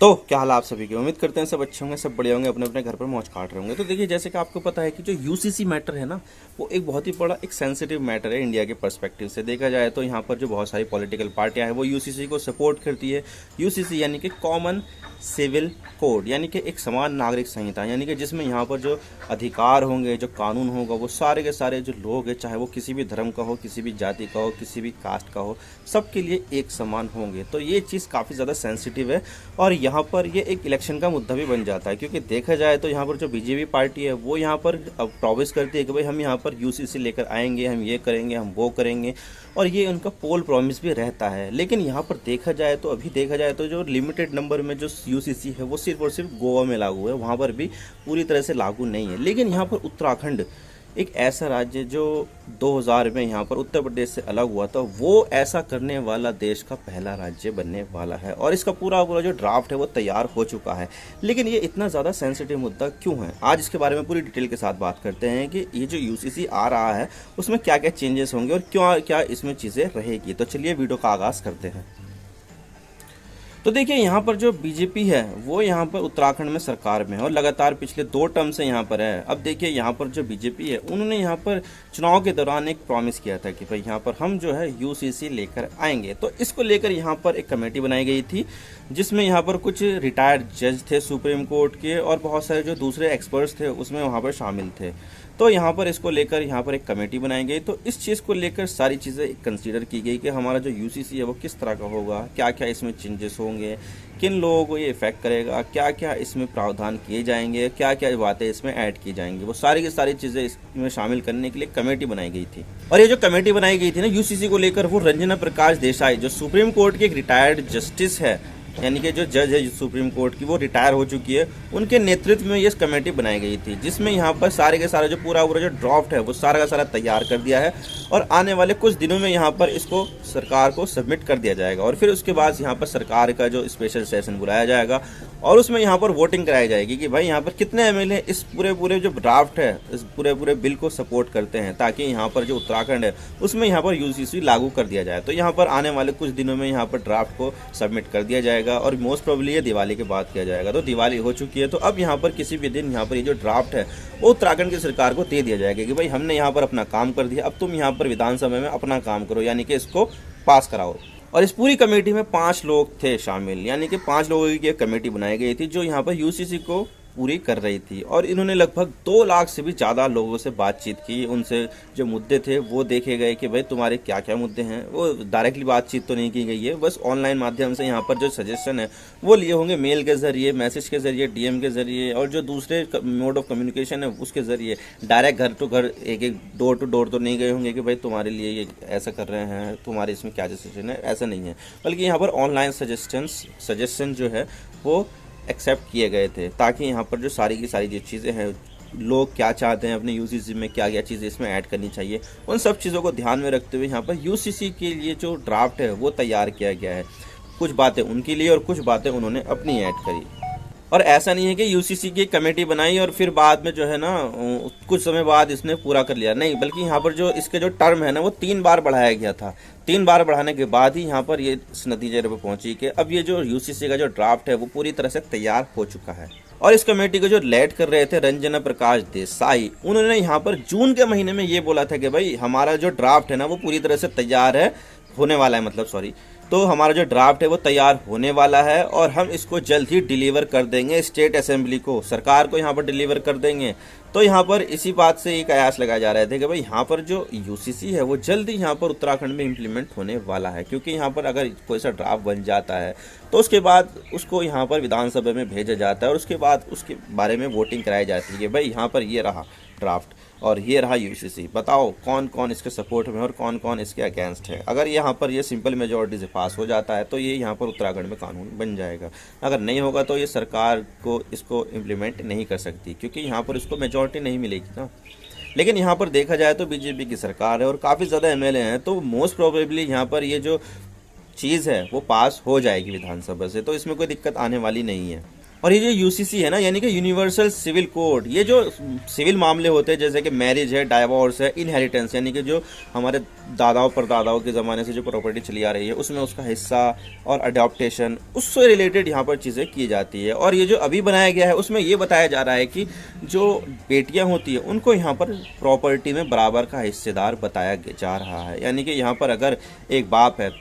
तो क्या हाल है आप सभी की। उम्मीद करते हैं सब अच्छे होंगे, सब बढ़िया होंगे, अपने अपने घर पर मौज काट रहे होंगे। तो देखिए, जैसे कि आपको पता है कि जो यूसीसी मैटर है ना, वो एक बहुत ही बड़ा एक सेंसिटिव मैटर है इंडिया के पर्सपेक्टिव से देखा जाए। तो यहाँ पर जो बहुत सारी पॉलिटिकल पार्टियां हैं वो यूसीसी को सपोर्ट करती है। यूसीसी यानी कि कॉमन सिविल कोड, यानी कि एक समान नागरिक संहिता, यानी कि जिसमें यहाँ पर जो अधिकार होंगे, जो कानून होगा, वो सारे के सारे जो लोग हैं, चाहे वो किसी भी धर्म का हो, किसी भी जाति का हो, किसी भी कास्ट का हो, सबके लिए एक समान होंगे। तो ये चीज़ काफ़ी ज़्यादा सेंसिटिव है और यहाँ पर ये एक इलेक्शन का मुद्दा भी बन जाता है, क्योंकि देखा जाए तो यहाँ पर जो बीजेपी पार्टी है वो यहाँ पर अब प्रॉमिस करती है कि भाई हम यहाँ पर यूसीसी लेकर आएंगे, हम ये करेंगे, हम वो करेंगे, और ये उनका पोल प्रॉमिस भी रहता है। लेकिन यहाँ पर देखा जाए तो अभी देखा जाए तो जो लिमिटेड नंबर में जो यूसीसी है वो सिर्फ और सिर्फ गोवा में लागू है, वहाँ पर भी पूरी तरह से लागू नहीं है। लेकिन यहाँ पर उत्तराखंड एक ऐसा राज्य जो 2000 में यहाँ पर उत्तर प्रदेश से अलग हुआ था, वो ऐसा करने वाला देश का पहला राज्य बनने वाला है और इसका पूरा पूरा जो ड्राफ्ट है वो तैयार हो चुका है। लेकिन ये इतना ज़्यादा सेंसिटिव मुद्दा क्यों है, आज इसके बारे में पूरी डिटेल के साथ बात करते हैं कि ये जो यूसीसी आ रहा है उसमें क्या क्या चेंजेस होंगे और क्यों क्या इसमें चीज़ें रहेगी। तो चलिए वीडियो का आगाज़ करते हैं। तो देखिए, यहाँ पर जो बीजेपी है वो यहाँ पर उत्तराखंड में सरकार में है और लगातार पिछले 2 टर्म से यहाँ पर है। अब देखिए, यहाँ पर जो बीजेपी है उन्होंने यहाँ पर चुनाव के दौरान एक प्रॉमिस किया था कि भाई यहाँ पर हम जो है यूसीसी लेकर आएंगे। तो इसको लेकर यहाँ पर एक कमेटी बनाई गई थी, जिसमें यहाँ पर कुछ रिटायर्ड जज थे सुप्रीम कोर्ट के और बहुत सारे जो दूसरे एक्सपर्ट्स थे उसमें वहाँ पर शामिल थे। तो यहाँ पर इसको लेकर यहाँ पर एक कमेटी बनाई गई। तो इस चीज़ को लेकर सारी चीज़ें कंसीडर की गई कि हमारा जो यूसीसी है वो किस तरह का होगा, क्या क्या इसमें चेंजेस होंगे, किन लोगों को ये इफेक्ट करेगा, क्या क्या इसमें प्रावधान किए जाएंगे, क्या क्या बातें इसमें ऐड की जाएंगी, वो सारी की सारी चीज़ें इसमें शामिल करने के लिए कमेटी बनाई गई थी। और ये जो कमेटी बनाई गई थी ना यूसीसी को लेकर, वो रंजना प्रकाश देसाई जो सुप्रीम कोर्ट की एक रिटायर्ड जस्टिस है, यानी कि जो जज है सुप्रीम कोर्ट की, वो रिटायर हो चुकी है, उनके नेतृत्व में ये कमेटी बनाई गई थी, जिसमें यहाँ पर सारे के सारे जो पूरा पूरा जो ड्राफ्ट है वो सारा का सारा तैयार कर दिया है और आने वाले कुछ दिनों में यहाँ पर इसको सरकार को सबमिट कर दिया जाएगा। और फिर उसके बाद यहाँ पर सरकार का जो स्पेशल सेशन बुलाया जाएगा और उसमें यहाँ पर वोटिंग कराई जाएगी कि भाई यहाँ पर कितने एमएलए इस पूरे पूरे जो ड्राफ्ट है, इस पूरे पूरे बिल को सपोर्ट करते हैं, ताकि यहाँ पर जो उत्तराखंड है उसमें यहाँ पर यूसीसी लागू कर दिया जाए। तो यहाँ पर आने वाले कुछ दिनों में यहाँ पर ड्राफ्ट को सबमिट कर दिया जाएगा और मोस्ट प्रोबेबली ये दिवाली के बाद किया जाएगा। तो दिवाली हो चुकी है, तो अब यहाँ पर किसी भी दिन यहाँ पर ये जो ड्राफ्ट है वो उत्तराखंड की सरकार को दे दिया जाएगा कि भाई हमने यहाँ पर अपना काम कर दिया, अब तुम यहाँ पर विधानसभा में अपना काम करो, यानी कि इसको पास कराओ। और इस पूरी कमेटी में 5 लोग थे शामिल, यानी कि 5 लोगों की एक कमेटी बनाई गई थी जो यहाँ पर यूसीसी को पूरी कर रही थी। और इन्होंने लगभग 2 लाख से भी ज़्यादा लोगों से बातचीत की, उनसे जो मुद्दे थे वो देखे गए कि भाई तुम्हारे क्या क्या मुद्दे हैं। वो डायरेक्टली बातचीत तो नहीं की गई है, बस ऑनलाइन माध्यम से यहाँ पर जो सजेशन है वो लिए होंगे, मेल के ज़रिए, मैसेज के ज़रिए, डीएम के ज़रिए और जो दूसरे मोड ऑफ कम्युनिकेशन है उसके ज़रिए। डायरेक्ट घर टू घर, एक एक डोर टू डोर तो नहीं गए होंगे कि भाई तुम्हारे लिए ये ऐसा कर रहे हैं, तुम्हारे इसमें क्या सजेशन है, ऐसा नहीं है। बल्कि यहाँ पर ऑनलाइन सजेशन जो है वो एक्सेप्ट किए गए थे, ताकि यहाँ पर जो सारी की सारी जो चीज़ें हैं, लोग क्या चाहते हैं अपने यूसीसी में, क्या क्या चीज़ें इसमें ऐड करनी चाहिए, उन सब चीज़ों को ध्यान में रखते हुए यहाँ पर यूसीसी के लिए जो ड्राफ्ट है वो तैयार किया गया है। कुछ बातें उनके लिए और कुछ बातें उन्होंने अपनी ऐड करी। और ऐसा नहीं है कि यूसीसी की कमेटी बनाई और फिर बाद में जो है ना कुछ समय बाद इसने पूरा कर लिया, नहीं, बल्कि यहाँ पर जो इसके जो टर्म है ना वो 3 बार बढ़ाया गया था। 3 बार बढ़ाने के बाद ही यहाँ पर ये इस नतीजे पर पहुंची कि अब ये जो यूसीसी का जो ड्राफ्ट है वो पूरी तरह से तैयार हो चुका है। और इस कमेटी को जो लीड कर रहे थे रंजना प्रकाश देसाई, उन्होंने यहाँ पर जून के महीने में ये बोला था कि भाई हमारा जो ड्राफ्ट है ना वो पूरी तरह से तैयार है, होने वाला है, मतलब सॉरी, तो हमारा जो ड्राफ्ट है वो तैयार होने वाला है और हम इसको जल्द ही डिलीवर कर देंगे स्टेट असेंबली को, सरकार को यहाँ पर डिलीवर कर देंगे। तो यहाँ पर इसी बात से एक कयास लगाए जा रहे थे कि भाई यहाँ पर जो यूसीसी है वो जल्द ही यहाँ पर उत्तराखंड में इम्प्लीमेंट होने वाला है, क्योंकि यहाँ पर अगर कोई सा ड्राफ्ट बन जाता है तो उसके बाद उसको यहाँ पर विधानसभा में भेजा जाता है और उसके बाद उसके बारे में वोटिंग कराई जाती है कि भाई यहाँ पर ये रहा ड्राफ्ट और ये रहा यूसीसी, बताओ कौन कौन इसके सपोर्ट में और कौन कौन इसके अगेंस्ट है। अगर यहाँ पर ये सिंपल मेजॉरिटी से पास हो जाता है तो ये यहाँ पर उत्तराखंड में कानून बन जाएगा, अगर नहीं होगा तो ये सरकार को इसको इम्प्लीमेंट नहीं कर सकती, क्योंकि यहाँ पर इसको मेजॉरिटी नहीं मिलेगी ना। लेकिन यहाँ पर देखा जाए तो बीजेपी की सरकार है और काफ़ी ज़्यादा एमएलए हैं, तो मोस्ट प्रोबेबली यहाँ पर ये जो चीज़ है वो पास हो जाएगी विधानसभा से, तो इसमें कोई दिक्कत आने वाली नहीं है। और ये जो यूसीसी है ना, यानी कि यूनिवर्सल सिविल कोड, ये जो सिविल मामले होते हैं जैसे कि मैरिज है, डाइवोर्स है, इनहेरिटेंस, यानी कि जो हमारे दादाओं परदादाओं के ज़माने से जो प्रॉपर्टी चली आ रही है उसमें उसका हिस्सा और अडॉप्टेशन, उससे रिलेटेड यहाँ पर चीज़ें की जाती है। और ये जो अभी बनाया गया है उसमें ये बताया जा रहा है कि जो बेटियाँ होती है उनको यहाँ पर प्रॉपर्टी में बराबर का हिस्सेदार बताया जा रहा है। यानी कि यहाँ पर अगर एक बाप है,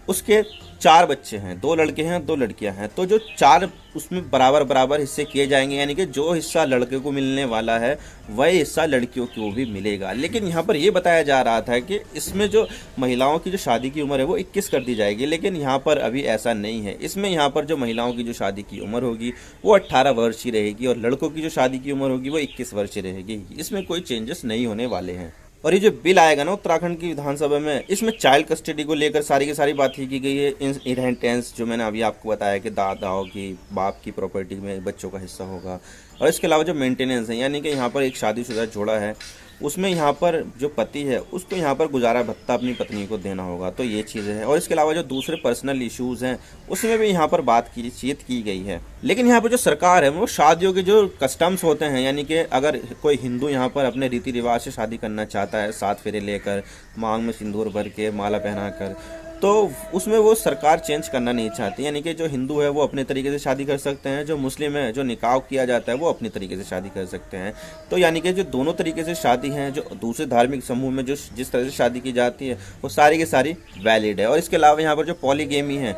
उसके 4 बच्चे हैं, 2 लड़के हैं 2 लड़कियां हैं, तो जो 4 उसमें बराबर बराबर हिस्से किए जाएंगे, यानी कि जो हिस्सा लड़के को मिलने वाला है वही हिस्सा लड़कियों को भी मिलेगा। लेकिन यहाँ पर ये बताया जा रहा था कि इसमें जो महिलाओं की जो शादी की उम्र है वो 21 कर दी जाएगी, लेकिन यहाँ पर अभी ऐसा नहीं है। इसमें यहाँ पर जो महिलाओं की जो शादी की उम्र होगी वो 18 वर्ष ही रहेगी और लड़कों की जो शादी की उम्र होगी वो 21 वर्ष ही रहेगी। इसमें कोई चेंजेस नहीं होने वाले हैं। और ये जो बिल आएगा ना उत्तराखंड की विधानसभा में, इसमें चाइल्ड कस्टडी को लेकर सारी की सारी बात ही की गई है। इनहेरिटेंस जो मैंने अभी आपको बताया कि दादाओं की, बाप की प्रॉपर्टी में बच्चों का हिस्सा होगा। और इसके अलावा जो मेंटेनेंस है, यानी कि यहाँ पर एक शादीशुदा जोड़ा है उसमें यहाँ पर जो पति है उसको यहाँ पर गुजारा भत्ता अपनी पत्नी को देना होगा, तो ये चीज़ें हैं। और इसके अलावा जो दूसरे पर्सनल इश्यूज़ हैं उसमें भी यहाँ पर बात की गई है। लेकिन यहाँ पर जो सरकार है वो शादियों के जो कस्टम्स होते हैं, यानी कि अगर कोई हिंदू यहाँ पर अपने रीति रिवाज से शादी करना चाहता है, 7 फेरे लेकर, मांग में सिंदूर भर के, माला पहनाकर, तो उसमें वो सरकार चेंज करना नहीं चाहती। यानी कि जो हिंदू है वो अपने तरीके से शादी कर सकते हैं, जो मुस्लिम है, जो निकाह किया जाता है वो अपने तरीके से शादी कर सकते हैं। तो यानी कि जो दोनों तरीके से शादी है, जो दूसरे धार्मिक समूह में जो जिस तरह से शादी की जाती है वो सारी की सारी वैलिड है। और इसके अलावा यहाँ पर जो पॉलीगेमी है,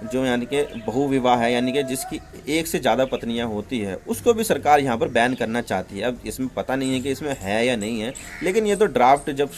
जो यानी कि बहुविवाह है, यानी कि जिसकी एक से ज़्यादा पत्नियां होती है, उसको भी सरकार यहाँ पर बैन करना चाहती है। अब इसमें पता नहीं है कि इसमें है या नहीं है, लेकिन ये तो ड्राफ्ट जब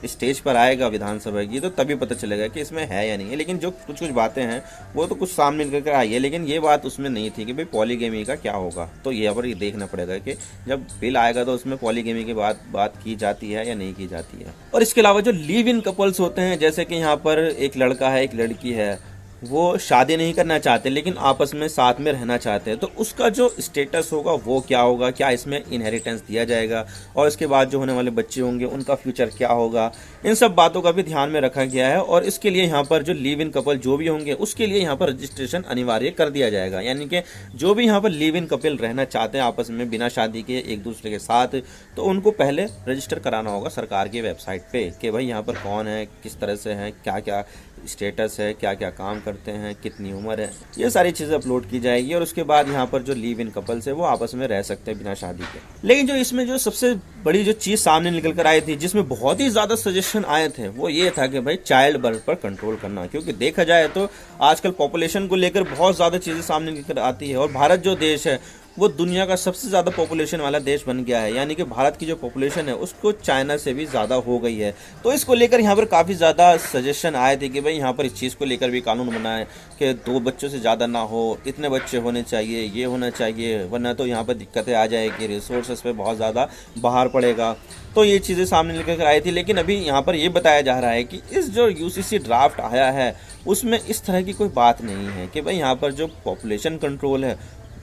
स्टेज पर आएगा विधानसभा की तो तभी पता चलेगा कि इसमें है या नहीं है। लेकिन जो कुछ बातें हैं वो तो कुछ सामने निकल कर आई है, लेकिन ये बात उसमें नहीं थी कि भाई पॉलीगेमी का क्या होगा। तो यहाँ पर ये देखना पड़ेगा कि जब बिल आएगा तो उसमें पॉलीगेमी की बात की जाती है या नहीं की जाती है। और इसके अलावा जो लिव इन कपल्स होते हैं, जैसे कि यहाँ पर एक लड़का है एक लड़की है, वो शादी नहीं करना चाहते लेकिन आपस में साथ में रहना चाहते हैं, तो उसका जो स्टेटस होगा वो क्या होगा, क्या इसमें इनहेरिटेंस दिया जाएगा, और इसके बाद जो होने वाले बच्चे होंगे उनका फ्यूचर क्या होगा, इन सब बातों का भी ध्यान में रखा गया है। और इसके लिए यहाँ पर जो लिव इन कपल जो भी होंगे उसके लिए यहाँ पर रजिस्ट्रेशन अनिवार्य कर दिया जाएगा। यानी कि जो भी यहाँ पर लिव इन कपल रहना चाहते हैं आपस में बिना शादी के एक दूसरे के साथ, तो उनको पहले रजिस्टर कराना होगा सरकार की वेबसाइट पे कि भाई यहाँ पर कौन है, किस तरह से है, क्या क्या स्टेटस है, क्या क्या काम करते हैं, कितनी उम्र है, ये सारी चीज़ें अपलोड की जाएगी। और उसके बाद यहाँ पर जो लिव इन कपल्स है वो आपस में रह सकते हैं बिना शादी के। लेकिन जो इसमें जो सबसे बड़ी जो चीज़ सामने निकल कर आई थी, जिसमें बहुत ही ज़्यादा सजेशन आए थे, वो ये था कि भाई चाइल्ड बर्थ पर कंट्रोल करना। क्योंकि देखा जाए तो आजकल पॉपुलेशन को लेकर बहुत ज़्यादा चीज़ें सामने निकल आती है, और भारत जो देश है वो दुनिया का सबसे ज़्यादा पॉपुलेशन वाला देश बन गया है। यानी कि भारत की जो पॉपुलेशन है उसको चाइना से भी ज़्यादा हो गई है। तो इसको लेकर यहाँ पर काफ़ी ज़्यादा सजेशन आए थे कि भाई यहाँ पर इस चीज़ को लेकर भी कानून बनाए कि 2 बच्चों से ज़्यादा ना हो, इतने बच्चे होने चाहिए, ये होना चाहिए, वरना तो यहाँ पर दिक्कतें आ जाएगी, रिसोर्सेस पे बहुत ज़्यादा बाहर पड़ेगा। तो ये चीज़ें सामने निकल कर आई थी। लेकिन अभी यहाँ पर ये बताया जा रहा है कि इस जो यूसीसी ड्राफ्ट आया है उसमें इस तरह की कोई बात नहीं है कि भाई यहाँ पर जो पॉपुलेशन कंट्रोल है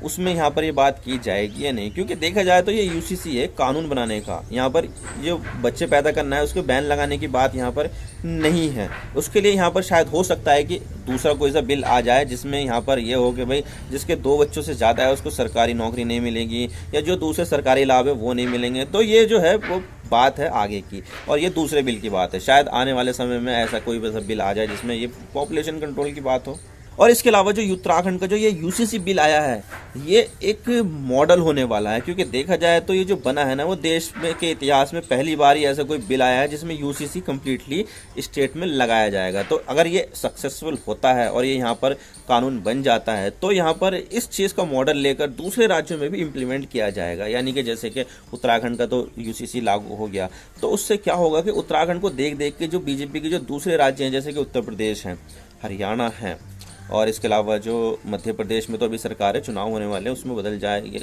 उसमें यहाँ पर ये बात की जाएगी या नहीं। क्योंकि देखा जाए तो ये यूसीसी है कानून बनाने का, यहाँ पर जो बच्चे पैदा करना है उसको बैन लगाने की बात यहाँ पर नहीं है। उसके लिए यहाँ पर शायद हो सकता है कि दूसरा कोई सा बिल आ जाए जिसमें यहाँ पर ये हो कि भाई जिसके 2 बच्चों से ज़्यादा है उसको सरकारी नौकरी नहीं मिलेगी, या जो दूसरे सरकारी लाभ है वो नहीं मिलेंगे। तो ये जो है वो बात है आगे की, और ये दूसरे बिल की बात है। शायद आने वाले समय में ऐसा कोई वैसा बिल आ जाए जिसमें ये पॉपुलेशन कंट्रोल की बात हो। और इसके अलावा जो उत्तराखंड का जो ये यूसीसी बिल आया है ये एक मॉडल होने वाला है। क्योंकि देखा जाए तो ये जो बना है ना वो देश में के इतिहास में पहली बार ही ऐसा कोई बिल आया है जिसमें यूसीसी कम्प्लीटली स्टेट में लगाया जाएगा। तो अगर ये सक्सेसफुल होता है और ये यहाँ पर कानून बन जाता है तो यहाँ पर इस चीज़ का मॉडल लेकर दूसरे राज्यों में भी इम्प्लीमेंट किया जाएगा। यानी कि जैसे कि उत्तराखंड का तो यूसीसी लागू हो गया, तो उससे क्या होगा कि उत्तराखंड को देख देख के जो बीजेपी के जो दूसरे राज्य हैं जैसे कि उत्तर प्रदेश हैं, हरियाणा है, और इसके अलावा जो मध्य प्रदेश में तो अभी सरकार है, चुनाव होने वाले हैं, उसमें बदल जाएगी,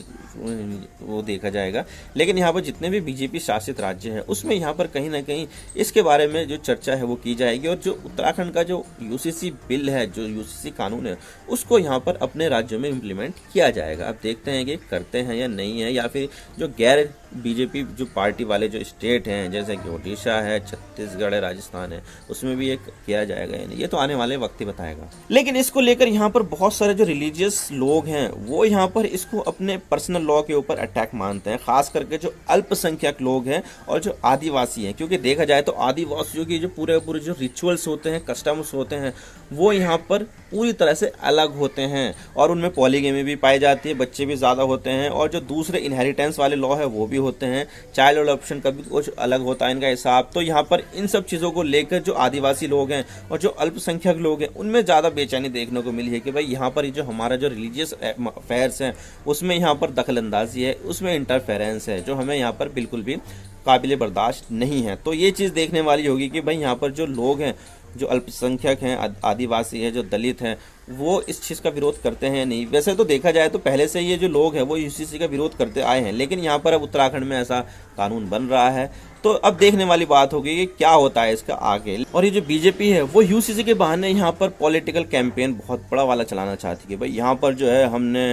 वो देखा जाएगा। लेकिन यहाँ पर जितने भी बीजेपी शासित राज्य हैं उसमें यहाँ पर कहीं ना कहीं इसके बारे में जो चर्चा है वो की जाएगी। और जो उत्तराखंड का जो यूसीसी बिल है, जो यूसीसी कानून है, उसको यहाँ पर अपने राज्यों में इम्प्लीमेंट किया जाएगा। अब देखते हैं कि करते हैं या नहीं है, या फिर जो गैर बीजेपी जो पार्टी वाले जो स्टेट हैं, जैसे कि ओडिशा है, छत्तीसगढ़ है, राजस्थान है, उसमें भी एक किया जाएगा या नहीं, ये तो आने वाले वक्त ही बताएगा। लेकिन इसको लेकर यहाँ पर बहुत सारे जो रिलीजियस लोग हैं वो यहाँ पर इसको अपने पर्सनल लॉ के ऊपर अटैक मानते हैं, खास करके जो अल्पसंख्यक लोग हैं और जो आदिवासी हैं। क्योंकि देखा जाए तो आदिवासियों की जो पूरे जो रिचुअल्स होते हैं, कस्टम्स होते हैं, वो यहाँ पर पूरी तरह से अलग होते हैं और उनमें पॉलीगेमी भी पाई जाती है, बच्चे भी ज़्यादा होते हैं और जो दूसरे इनहेरिटेंस वाले लॉ है वो भी होते हैं, चाइल्ड अडॉप्शन का भी कुछ अलग होता है इनका हिसाब। तो यहाँ पर इन सब चीज़ों को लेकर जो आदिवासी लोग हैं और जो अल्पसंख्यक लोग हैं उनमें ज़्यादा बेचैनी देखने को मिली है कि भाई यहाँ पर जो हमारा जो रिलीजियस अफेयर्स हैं उसमें यहाँ पर दखलंदाजी है, उसमें इंटरफेरेंस है, जो हमें यहाँ पर बिल्कुल भी काबिल बर्दाश्त नहीं है। तो ये चीज़ देखने वाली होगी कि भाई यहाँ पर जो लोग हैं, जो अल्पसंख्यक हैं, आदिवासी है, जो दलित हैं, वो इस चीज़ का विरोध करते हैं नहीं। वैसे तो देखा जाए तो पहले से ये जो लोग हैं वो यूसीसी का विरोध करते आए हैं, लेकिन यहाँ पर अब उत्तराखंड में ऐसा कानून बन रहा है। तो अब देखने वाली बात होगी कि क्या होता है इसका आगे। और ये जो बीजेपी है वो यूसीसी के बहाने यहाँ पर पॉलिटिकल कैंपेन बहुत बड़ा वाला चलाना चाहती है। भाई यहाँ पर जो है हमने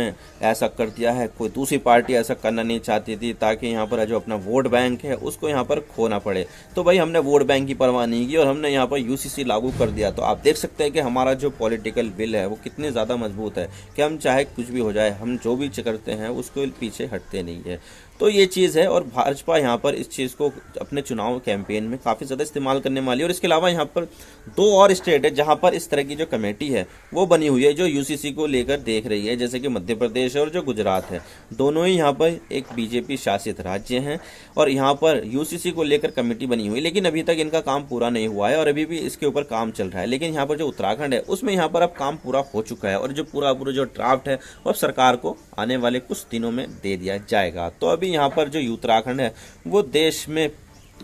ऐसा कर दिया है, कोई दूसरी पार्टी ऐसा करना नहीं चाहती थी ताकि यहाँ पर जो अपना वोट बैंक है उसको यहाँ पर खोना पड़े। तो भाई हमने वोट बैंक की परवाह नहीं की और हमने यहाँ पर यूसीसी लागू कर दिया। तो आप देख सकते हैं कि हमारा जो पॉलिटिकल विल है वो कितने ज़्यादा मजबूत है कि हम चाहे कुछ भी हो जाए, हम जो भी करते हैं उसको पीछे हटते नहीं है। तो ये चीज़ है और भाजपा यहाँ पर इस चीज़ को अपने चुनाव कैंपेन में काफ़ी ज़्यादा इस्तेमाल करने वाली है। और इसके अलावा यहाँ पर 2 और स्टेट है जहाँ पर इस तरह की जो कमेटी है वो बनी हुई है जो यूसीसी को लेकर देख रही है, जैसे कि मध्य प्रदेश और जो गुजरात है। दोनों ही यहाँ पर एक बीजेपी शासित राज्य हैं और यहाँ पर यूसीसी को लेकर कमेटी बनी हुई है, लेकिन अभी तक इनका काम पूरा नहीं हुआ है और अभी भी इसके ऊपर काम चल रहा है। लेकिन यहाँ पर जो उत्तराखंड है उसमें यहाँ पर अब काम पूरा हो चुका है और जो पूरा जो ड्राफ्ट है वो सरकार को आने वाले कुछ दिनों में दे दिया जाएगा। तो अभी यहाँ पर जो उत्तराखंड है वो देश में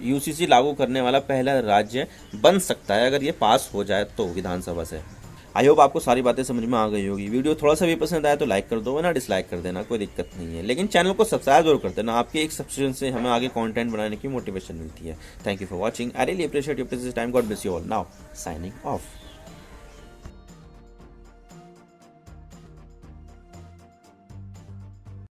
यूसीसी लागू करने वाला पहला राज्य बन सकता है अगर ये पास हो जाए तो विधानसभा से। आई होप आपको सारी बातें समझ में आ गई होगी। वीडियो थोड़ा सा भी पसंद आया तो लाइक कर दो, वरना डिसलाइक कर देना, कोई दिक्कत नहीं है। लेकिन चैनल को सब्सक्राइब जरूर कर देना, आपके एक सब्सक्रिप्शन से हमें आगे कंटेंट बनाने की मोटिवेशन मिलती है। Thank you for watching, I really appreciate your precious time, God bless you all. Now signing off.